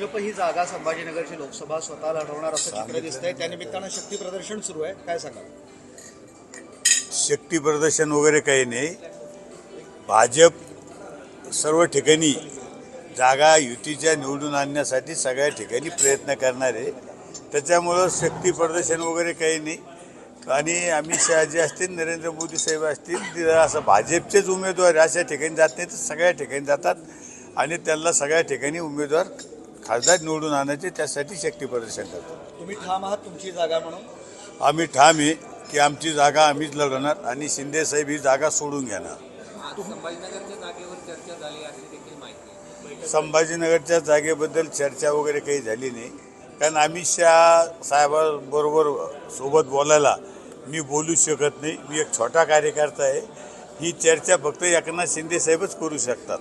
भाजप ही जागा संभाजीनगरची लोकसभा स्वतः लढवणार असं चित्र दिसतंय, त्यानिमित्तानं शक्ती प्रदर्शन सुरू आहे, काय सांगाल? शक्ती प्रदर्शन वगैरे काही नाही. भाजप सर्व ठिकाणी जागा युतीच्या निवडून आणण्यासाठी सगळ्या ठिकाणी प्रयत्न करणार आहे. त्याच्यामुळं शक्ती प्रदर्शन वगैरे काही नाही. आणि अमित शहाजी असतील, नरेंद्र मोदी साहेब असतील, असं भाजपचेच उमेदवार अशा ठिकाणी जात नाही तर सगळ्या ठिकाणी जातात आणि त्यांना सगळ्या ठिकाणी उमेदवार खासदार निवडून आणायचे, त्यासाठी शक्ती प्रदर्शन करतात. तुम्ही ठाम आहात तुमची जागा म्हणून? आम्ही ठाम आहे की आमची जागा आम्हीच लढवणार आणि शिंदे साहेब ही जागा सोडून घेणार. संभाजीनगरच्या जागेवर चर्चा झाली अशी देखील माहिती. संभाजीनगरच्या जागेबद्दल चर्चा वगैरे काही झाली नाही, कारण अमित शहा साहेबांबरोबर सोबत बोलायला मी बोलू शकत नाही. मी एक छोटा कार्यकर्ता आहे. ही चर्चा फक्त एकनाथ शिंदे साहेबच करू शकतात.